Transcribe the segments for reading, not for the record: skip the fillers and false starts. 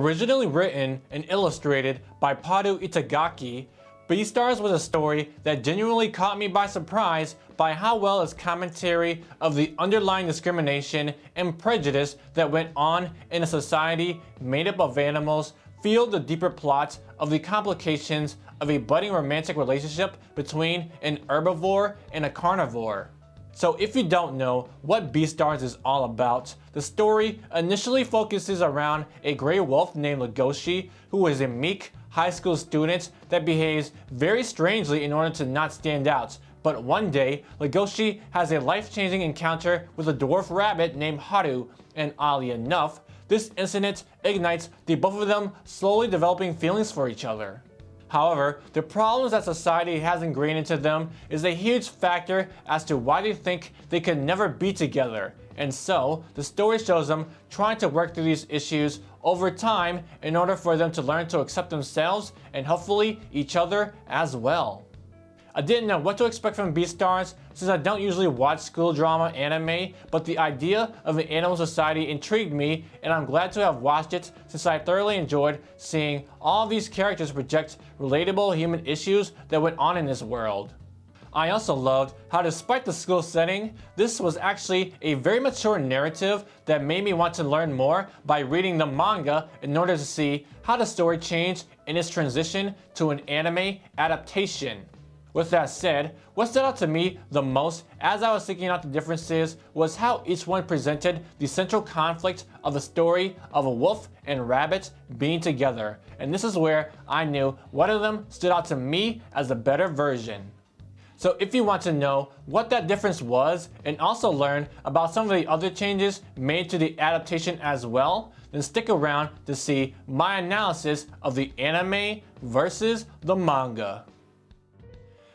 Originally written and illustrated by Paru Itagaki, Beastars was a story that genuinely caught me by surprise by how well its commentary of the underlying discrimination and prejudice that went on in a society made up of animals fueled the deeper plots of the complications of a budding romantic relationship between an herbivore and a carnivore. So if you don't know what Beastars is all about, the story initially focuses around a gray wolf named Legoshi, who is a meek high school student that behaves very strangely in order to not stand out. But one day, Legoshi has a life-changing encounter with a dwarf rabbit named Haru, and oddly enough, this incident ignites the both of them slowly developing feelings for each other. However, the problems that society has ingrained into them is a huge factor as to why they think they could never be together. And so, the story shows them trying to work through these issues over time in order for them to learn to accept themselves and hopefully each other as well. I didn't know what to expect from Beastars since I don't usually watch school drama anime, but the idea of an animal society intrigued me, and I'm glad to have watched it since I thoroughly enjoyed seeing all these characters project relatable human issues that went on in this world. I also loved how, despite the school setting, this was actually a very mature narrative that made me want to learn more by reading the manga in order to see how the story changed in its transition to an anime adaptation. With that said, what stood out to me the most as I was seeking out the differences was how each one presented the central conflict of the story of a wolf and rabbit being together, and this is where I knew one of them stood out to me as the better version. So if you want to know what that difference was and also learn about some of the other changes made to the adaptation as well, then stick around to see my analysis of the anime versus the manga.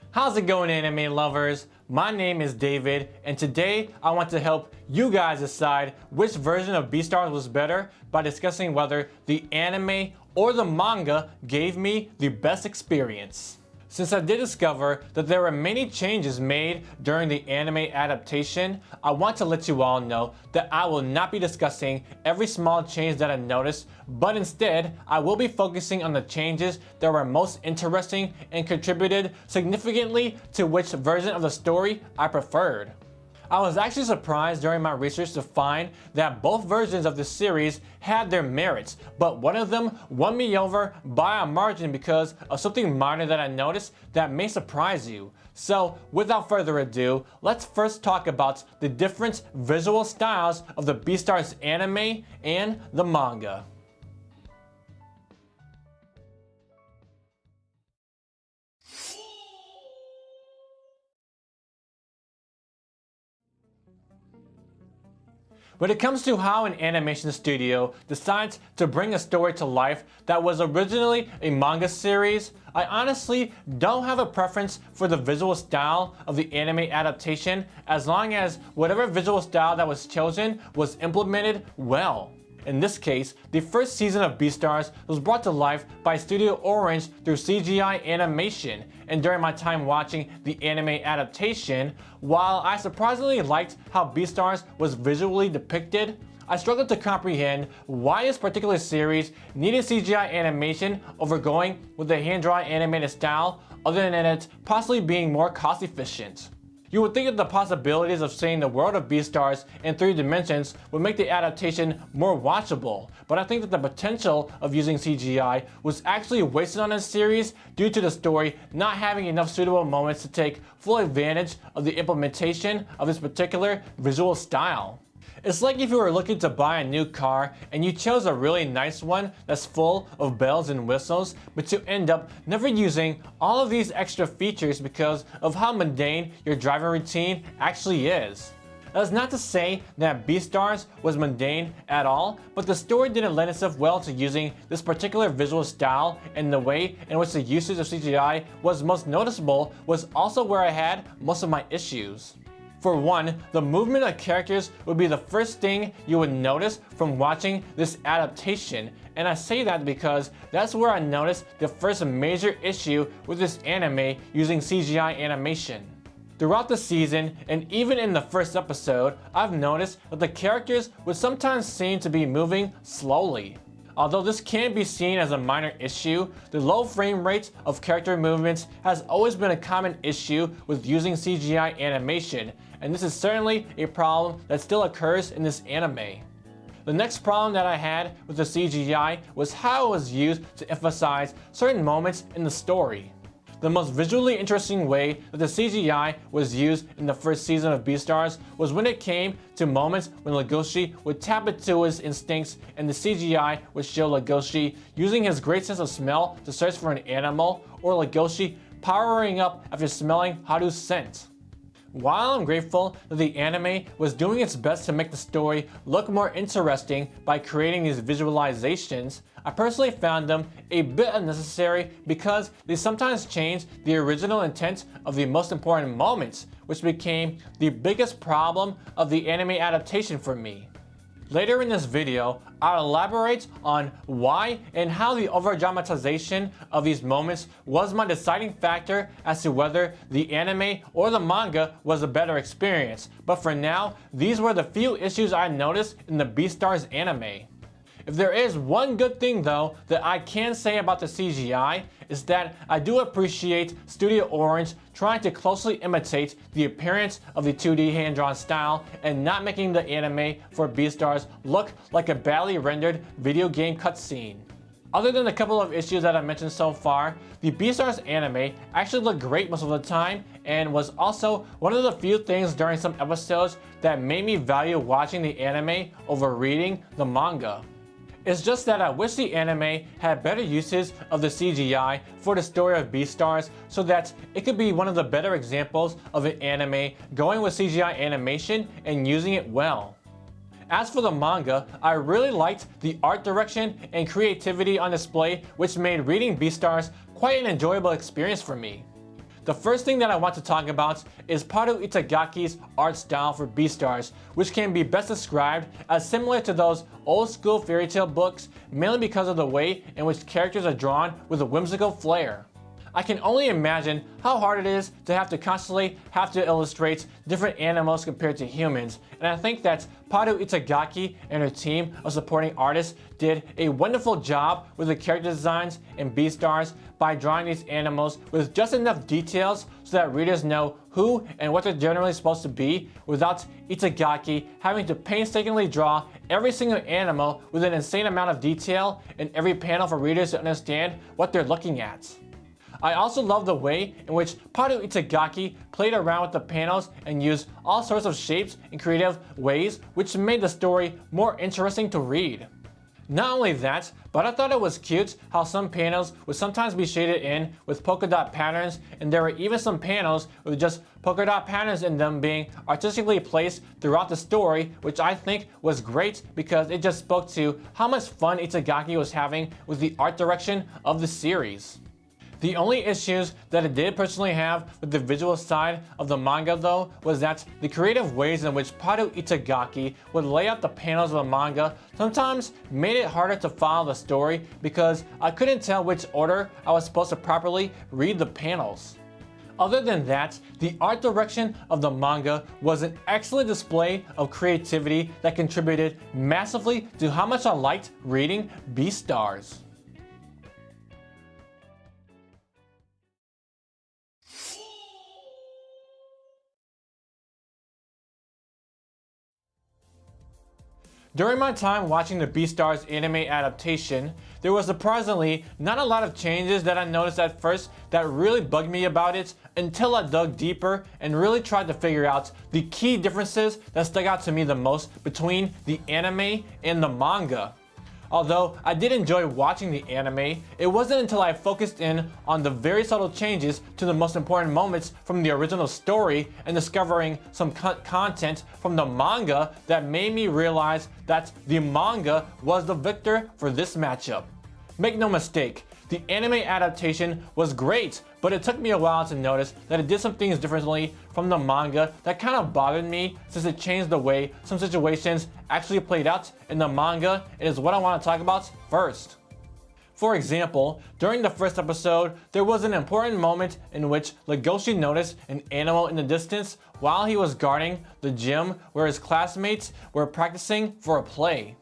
How's it going, anime lovers? My name is David, and today I want to help you guys decide which version of Beastars was better by discussing whether the anime or the manga gave me the best experience. Since I did discover that there were many changes made during the anime adaptation, I want to let you all know that I will not be discussing every small change that I noticed, but instead, I will be focusing on the changes that were most interesting and contributed significantly to which version of the story I preferred. I was actually surprised during my research to find that both versions of the series had their merits, but one of them won me over by a margin because of something minor that I noticed that may surprise you. So without further ado, let's first talk about the different visual styles of the Beastars anime and the manga. When it comes to how an animation studio decides to bring a story to life that was originally a manga series, I honestly don't have a preference for the visual style of the anime adaptation as long as whatever visual style that was chosen was implemented well. In this case, the first season of Beastars was brought to life by Studio Orange through CGI animation, and during my time watching the anime adaptation, while I surprisingly liked how Beastars was visually depicted, I struggled to comprehend why this particular series needed CGI animation over going with the hand-drawn animated style other than it possibly being more cost efficient. You would think that the possibilities of seeing the world of Beastars in 3 dimensions would make the adaptation more watchable, but I think that the potential of using CGI was actually wasted on this series due to the story not having enough suitable moments to take full advantage of the implementation of this particular visual style. It's like if you were looking to buy a new car and you chose a really nice one that's full of bells and whistles, but you end up never using all of these extra features because of how mundane your driving routine actually is. That's not to say that Beastars was mundane at all, but the story didn't lend itself well to using this particular visual style, and the way in which the usage of CGI was most noticeable was also where I had most of my issues. For one, the movement of characters would be the first thing you would notice from watching this adaptation, and I say that because that's where I noticed the first major issue with this anime using CGI animation. Throughout the season, and even in the first episode, I've noticed that the characters would sometimes seem to be moving slowly. Although this can be seen as a minor issue, the low frame rates of character movements has always been a common issue with using CGI animation, and this is certainly a problem that still occurs in this anime. The next problem that I had with the CGI was how it was used to emphasize certain moments in the story. The most visually interesting way that the CGI was used in the first season of Beastars was when it came to moments when Legoshi would tap into his instincts and the CGI would show Legoshi using his great sense of smell to search for an animal, or Legoshi powering up after smelling Haru's scent. While I'm grateful that the anime was doing its best to make the story look more interesting by creating these visualizations, I personally found them a bit unnecessary because they sometimes changed the original intent of the most important moments, which became the biggest problem of the anime adaptation for me. Later in this video, I'll elaborate on why and how the over-dramatization of these moments was my deciding factor as to whether the anime or the manga was a better experience. But for now, these were the few issues I noticed in the Beastars anime. If there is one good thing though that I can say about the CGI, is that I do appreciate Studio Orange trying to closely imitate the appearance of the 2D hand-drawn style and not making the anime for Beastars look like a badly rendered video game cutscene. Other than a couple of issues that I mentioned so far, the Beastars anime actually looked great most of the time and was also one of the few things during some episodes that made me value watching the anime over reading the manga. It's just that I wish the anime had better uses of the CGI for the story of Beastars so that it could be one of the better examples of an anime going with CGI animation and using it well. As for the manga, I really liked the art direction and creativity on display, which made reading Beastars quite an enjoyable experience for me. The first thing that I want to talk about is Paru Itagaki's art style for Beastars, which can be best described as similar to those old school fairy tale books, mainly because of the way in which characters are drawn with a whimsical flair. I can only imagine how hard it is to constantly have to illustrate different animals compared to humans, and I think that Paru Itagaki and her team of supporting artists did a wonderful job with the character designs in Beastars by drawing these animals with just enough details so that readers know who and what they're generally supposed to be without Itagaki having to painstakingly draw every single animal with an insane amount of detail in every panel for readers to understand what they're looking at. I also love the way in which Paru Itagaki played around with the panels and used all sorts of shapes in creative ways, which made the story more interesting to read. Not only that, but I thought it was cute how some panels would sometimes be shaded in with polka dot patterns, and there were even some panels with just polka dot patterns in them being artistically placed throughout the story, which I think was great because it just spoke to how much fun Itagaki was having with the art direction of the series. The only issues that I did personally have with the visual side of the manga though was that the creative ways in which Paru Itagaki would lay out the panels of the manga sometimes made it harder to follow the story because I couldn't tell which order I was supposed to properly read the panels. Other than that, the art direction of the manga was an excellent display of creativity that contributed massively to how much I liked reading Beastars. During my time watching the Beastars anime adaptation, there was surprisingly not a lot of changes that I noticed at first that really bugged me about it until I dug deeper and really tried to figure out the key differences that stuck out to me the most between the anime and the manga. Although I did enjoy watching the anime, it wasn't until I focused in on the very subtle changes to the most important moments from the original story and discovering some content from the manga that made me realize that the manga was the victor for this matchup. Make no mistake, the anime adaptation was great, but it took me a while to notice that it did some things differently from the manga that kind of bothered me since it changed the way some situations actually played out in the manga, and is what I want to talk about first. For example, during the first episode, there was an important moment in which Legoshi noticed an animal in the distance while he was guarding the gym where his classmates were practicing for a play.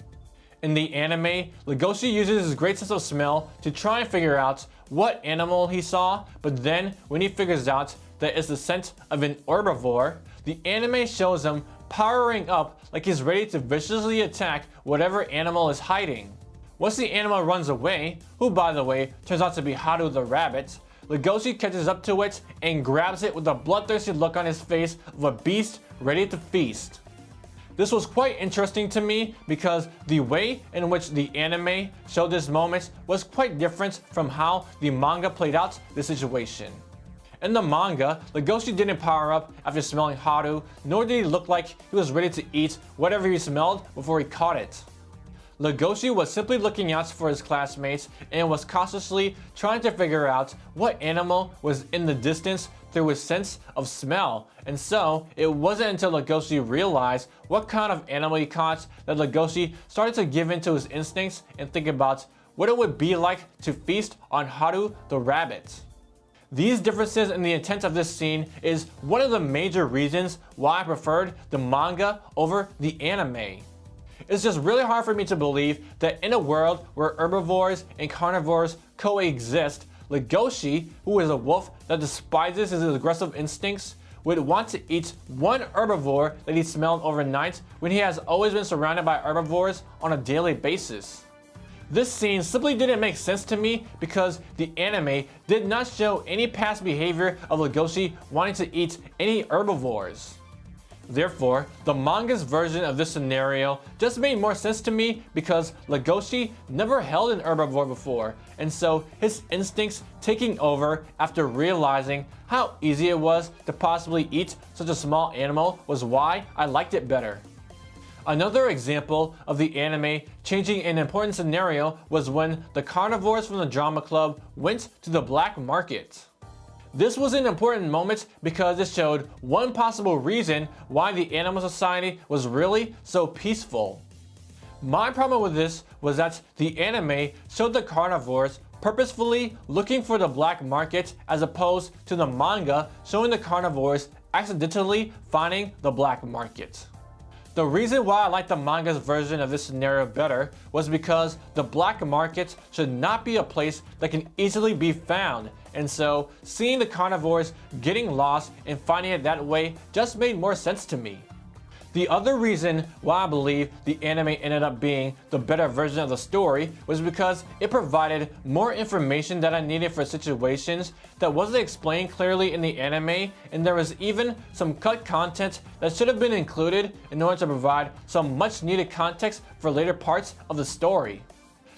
In the anime, Legoshi uses his great sense of smell to try and figure out what animal he saw, but then when he figures out that it's the scent of an herbivore, the anime shows him powering up like he's ready to viciously attack whatever animal is hiding. Once the animal runs away, who by the way turns out to be Haru the rabbit, Legoshi catches up to it and grabs it with a bloodthirsty look on his face of a beast ready to feast. This was quite interesting to me because the way in which the anime showed this moment was quite different from how the manga played out the situation. In the manga, Legoshi didn't power up after smelling Haru, nor did he look like he was ready to eat whatever he smelled before he caught it. Legoshi was simply looking out for his classmates and was cautiously trying to figure out what animal was in the distance through his sense of smell, and so it wasn't until Legoshi realized what kind of animal he caught that Legoshi started to give in to his instincts and think about what it would be like to feast on Haru the rabbit. These differences in the intent of this scene is one of the major reasons why I preferred the manga over the anime. It's just really hard for me to believe that in a world where herbivores and carnivores coexist, Legoshi, who is a wolf that despises his aggressive instincts, would want to eat one herbivore that he smelled overnight when he has always been surrounded by herbivores on a daily basis. This scene simply didn't make sense to me because the anime did not show any past behavior of Legoshi wanting to eat any herbivores. Therefore, the manga's version of this scenario just made more sense to me because Legoshi never held an herbivore before, and so his instincts taking over after realizing how easy it was to possibly eat such a small animal was why I liked it better. Another example of the anime changing an important scenario was when the carnivores from the drama club went to the black market. This was an important moment because it showed one possible reason why the animal society was really so peaceful. My problem with this was that the anime showed the carnivores purposefully looking for the black market as opposed to the manga showing the carnivores accidentally finding the black market. The reason why I like the manga's version of this scenario better was because the black market should not be a place that can easily be found, and so seeing the carnivores getting lost and finding it that way just made more sense to me. The other reason why I believe the anime ended up being the better version of the story was because it provided more information that I needed for situations that wasn't explained clearly in the anime, and there was even some cut content that should have been included in order to provide some much needed context for later parts of the story.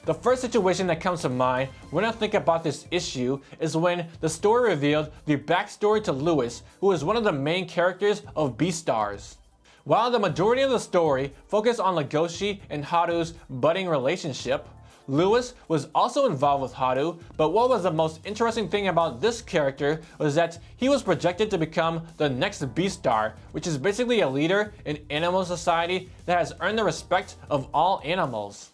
The first situation that comes to mind when I think about this issue is when the story revealed the backstory to Lewis, who is one of the main characters of Beastars. While the majority of the story focused on Legoshi and Haru's budding relationship, Lewis was also involved with Haru, but what was the most interesting thing about this character was that he was projected to become the next Beastar, which is basically a leader in animal society that has earned the respect of all animals.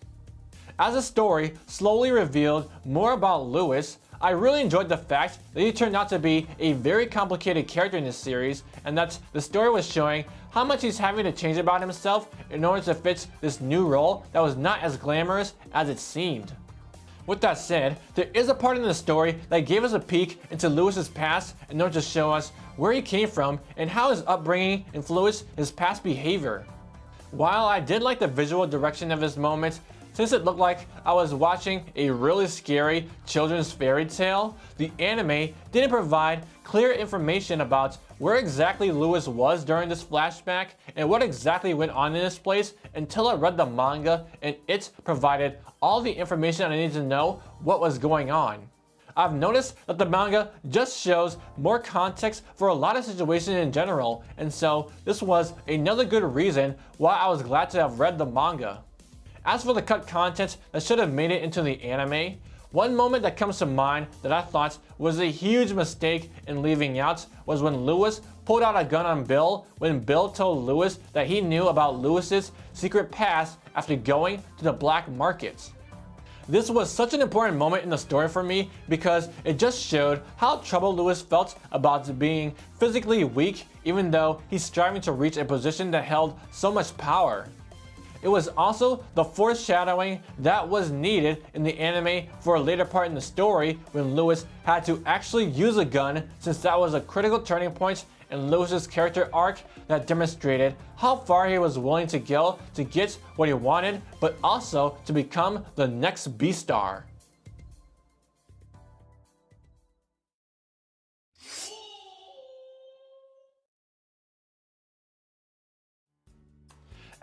As the story slowly revealed more about Lewis, I really enjoyed the fact that he turned out to be a very complicated character in this series, and that the story was showing how much he's having to change about himself in order to fit this new role that was not as glamorous as it seemed. With that said, there is a part in the story that gave us a peek into Lewis's past in order to show us where he came from and how his upbringing influenced his past behavior. While I did like the visual direction of this moment, since it looked like I was watching a really scary children's fairy tale, the anime didn't provide clear information about where exactly Lewis was during this flashback and what exactly went on in this place until I read the manga, and it provided all the information I needed to know what was going on. I've noticed that the manga just shows more context for a lot of situations in general, and so this was another good reason why I was glad to have read the manga. As for the cut content that should have made it into the anime, one moment that comes to mind that I thought was a huge mistake in leaving out was when Lewis pulled out a gun on Bill when Bill told Lewis that he knew about Lewis's secret past after going to the black market. This was such an important moment in the story for me because it just showed how troubled Lewis felt about being physically weak even though he's striving to reach a position that held so much power. it was also the foreshadowing that was needed in the anime for a later part in the story when Lewis had to actually use a gun, since that was a critical turning point in Lewis's character arc that demonstrated how far he was willing to go to get what he wanted, but also to become the next Beastar.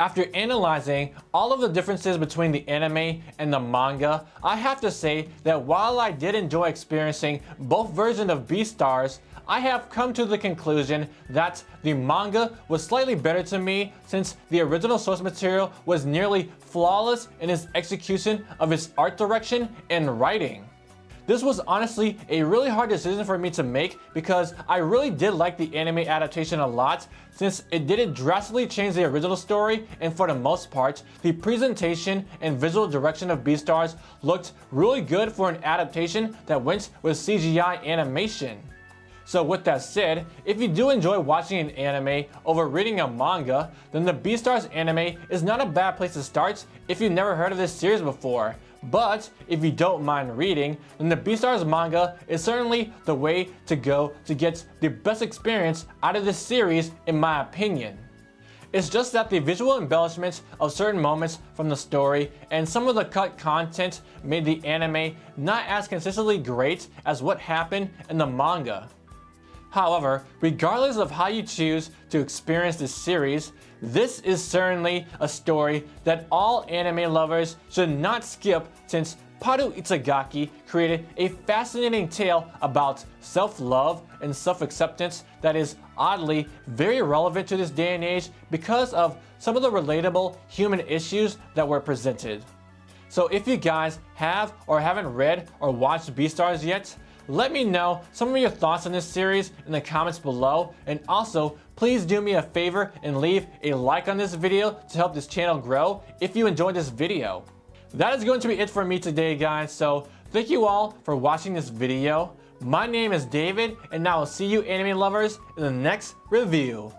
After analyzing all of the differences between the anime and the manga, I have to say that while I did enjoy experiencing both versions of Beastars, I have come to the conclusion that the manga was slightly better to me, since the original source material was nearly flawless in its execution of its art direction and writing. This was honestly a really hard decision for me to make, because I really did like the anime adaptation a lot, since it didn't drastically change the original story, and for the most part, the presentation and visual direction of Beastars looked really good for an adaptation that went with CGI animation. So with that said, if you do enjoy watching an anime over reading a manga, then the Beastars anime is not a bad place to start if you've never heard of this series before. But if you don't mind reading, then the Beastars manga is certainly the way to go to get the best experience out of this series, in my opinion. It's just that the visual embellishments of certain moments from the story and some of the cut content made the anime not as consistently great as what happened in the manga. However, regardless of how you choose to experience this series, this is certainly a story that all anime lovers should not skip, since Paru Itagaki created a fascinating tale about self-love and self-acceptance that is oddly very relevant to this day and age because of some of the relatable human issues that were presented. So if you guys have or haven't read or watched Beastars yet, let me know some of your thoughts on this series in the comments below, and also please do me a favor and leave a like on this video to help this channel grow if you enjoyed this video. That is going to be it for me today, guys, so thank you all for watching this video. My name is David, and I will see you anime lovers in the next review.